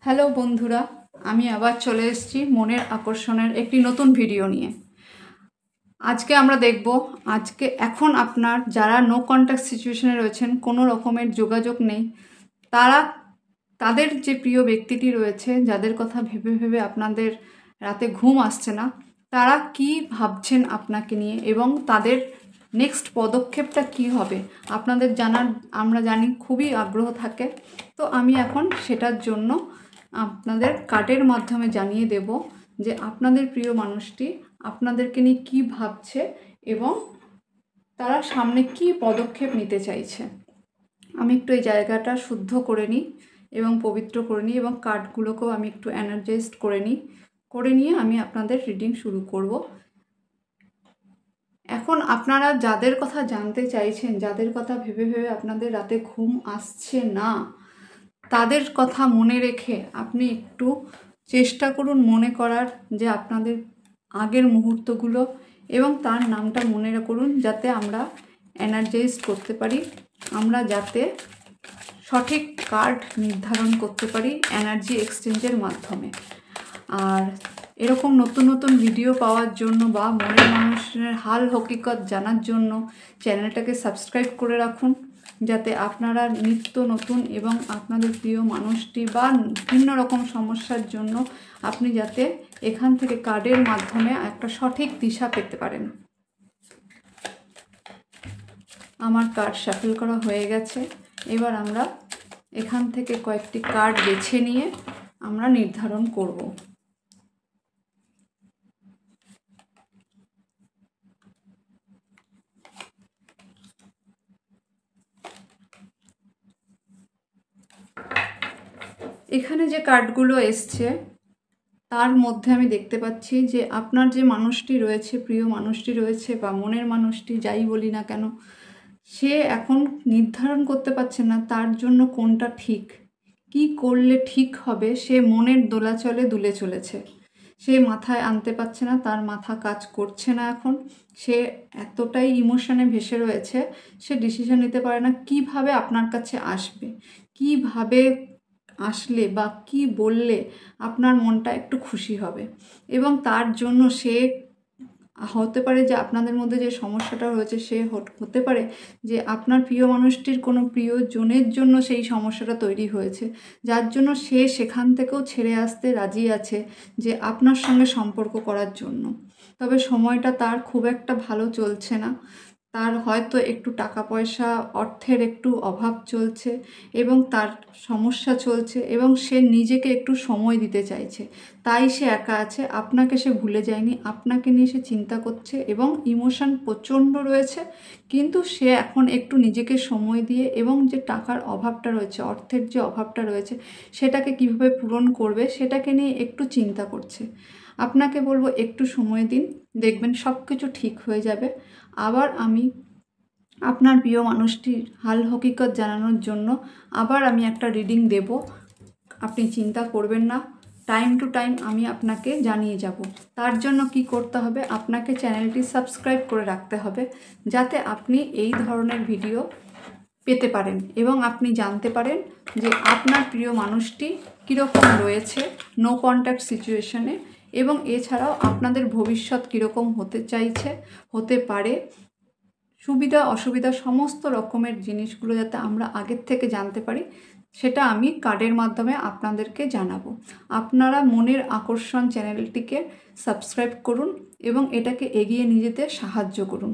Hello বন্ধুরা, আমি আবার চলে এসেছি মনের আকর্ষণের একটি নতুন ভিডিও নিয়ে। আজকে আমরা দেখব এখন আপনার যারা নো কন্ট্যাক্ট সিচুয়েশনে রয়েছেন, কোনো রকমের যোগাযোগ নেই, তাদের যে প্রিয় ব্যক্তিটি রয়েছে, যাদের কথা ভেবে ভেবে আপনাদের রাতে ঘুম আসছে না, তারা কি ভাবছেন আপনাকে নিয়ে এবং তাদের নেক্সট পদক্ষেপটা কি হবে আপনাদের জানার আমরা জানি খুবই আগ্রহ থাকে। তো আমি এখন সেটার জন্য আপনাদের কার্ডের মাধ্যমে জানিয়ে দেব যে আপনাদের প্রিয় মানুষটি আপনাদেরকে নিয়ে কী ভাবছে এবং তারা সামনে কি পদক্ষেপ নিতে চাইছে। আমি একটু এই জায়গাটা শুদ্ধ করে নিই এবং পবিত্র করে নিই এবং কার্ডগুলোকেও আমি একটু এনার্জাইজড করে নিয়ে আমি আপনাদের রিডিং শুরু করব। এখন আপনারা যাদের কথা জানতে চাইছেন, যাদের কথা ভেবে ভেবে আপনাদের রাতে ঘুম আসছে না, তাদের কথা মনে রেখে আপনি একটু চেষ্টা করুন মনে করার যে আপনাদের আগের মুহূর্তগুলো এবং তার নামটা মনে করুন, যাতে আমরা এনার্জাইজ করতে পারি, আমরা যাতে সঠিক কার্ড নির্ধারণ করতে পারি এনার্জি এক্সচেঞ্জের মাধ্যমে। আর এরকম নতুন নতুন ভিডিও পাওয়ার জন্য বা মনের মানুষের হাল হকিকত জানার জন্য চ্যানেলটাকে সাবস্ক্রাইব করে রাখুন, যাতে আপনারা নিত্য নতুন এবং আপনাদের প্রিয় মানুষটি বা বিভিন্ন রকম সমস্যার জন্য আপনি যাতে এখান থেকে কার্ডের মাধ্যমে একটা সঠিক দিশা পেতে পারেন। আমার কার্ড শাফল করা হয়ে গেছে। এবার আমরা এখান থেকে কয়েকটি কার্ড বেছে নিয়ে আমরা নির্ধারণ করব। এখানে যে কার্ডগুলো এসছে তার মধ্যে আমি দেখতে পাচ্ছি যে আপনার যে মানুষটি রয়েছে, প্রিয় মানুষটি রয়েছে বা মনের মানুষটি যাই বলি না কেন, সে এখন নির্ধারণ করতে পারছে না তার জন্য কোনটা ঠিক, কি করলে ঠিক হবে। সে মনের দোলাচলে দুলে চলেছে, সে মাথায় আনতে পারছে না, তার মাথা কাজ করছে না। এখন সে এতটাই ইমোশনে ভেসে রয়েছে, সে ডিসিশন নিতে পারে না কিভাবে আপনার কাছে আসবে, কিভাবে আসলে বা কি বললে আপনার মনটা একটু খুশি হবে। এবং তার জন্য সে হতে পারে যে আপনাদের মধ্যে যে সমস্যাটা রয়েছে, সে হতে পারে যে আপনার প্রিয় মানুষটির কোনো প্রিয়জনের জন্য সেই সমস্যাটা তৈরি হয়েছে, যার জন্য সে সেখান থেকেও ছেড়ে আসতে রাজি আছে যে আপনার সঙ্গে সম্পর্ক করার জন্য। তবে সময়টা তার খুব একটা ভালো চলছে না, তার হয়তো একটু টাকা পয়সা অর্থের একটু অভাব চলছে এবং তার সমস্যা চলছে এবং সে নিজেকে একটু সময় দিতে চাইছে, তাই সে একা আছে। আপনাকে সে ভুলে যায়নি, আপনাকে নিয়ে সে চিন্তা করছে এবং ইমোশন প্রচণ্ড রয়েছে, কিন্তু সে এখন একটু নিজেকে সময় দিয়ে এবং যে টাকার অভাবটা রয়েছে, অর্থের যে অভাবটা রয়েছে, সেটাকে কিভাবে পূরণ করবে সেটাকে নিয়ে একটু চিন্তা করছে। আপনাকে বলবো একটু সময় দিন, দেখবেন সব কিছু ঠিক হয়ে যাবে। আবার আমি আপনার প্রিয় মানুষটির হাল হকিকত জানানোর জন্য আবার আমি একটা রিডিং দেব, আপনি চিন্তা করবেন না, টাইম টু টাইম আমি আপনাকে জানিয়ে যাব। তার জন্য কি করতে হবে, আপনাকে চ্যানেলটি সাবস্ক্রাইব করে রাখতে হবে, যাতে আপনি এই ধরনের ভিডিও পেতে পারেন এবং আপনি জানতে পারেন যে আপনার প্রিয় মানুষটি কীরকম রয়েছে নো কন্ট্যাক্ট সিচুয়েশনে, এবং এছাড়াও আপনাদের ভবিষ্যৎ কীরকম হতে চাইছে, হতে পারে, সুবিধা অসুবিধা সমস্ত রকমের জিনিসগুলো যাতে আমরা আগের থেকে জানতে পারি, সেটা আমি কার্ডের মাধ্যমে আপনাদেরকে জানাবো। আপনারা মনের আকর্ষণ চ্যানেলটিকে সাবস্ক্রাইব করুন এবং এটাকে এগিয়ে নিয়ে যেতে সাহায্য করুন।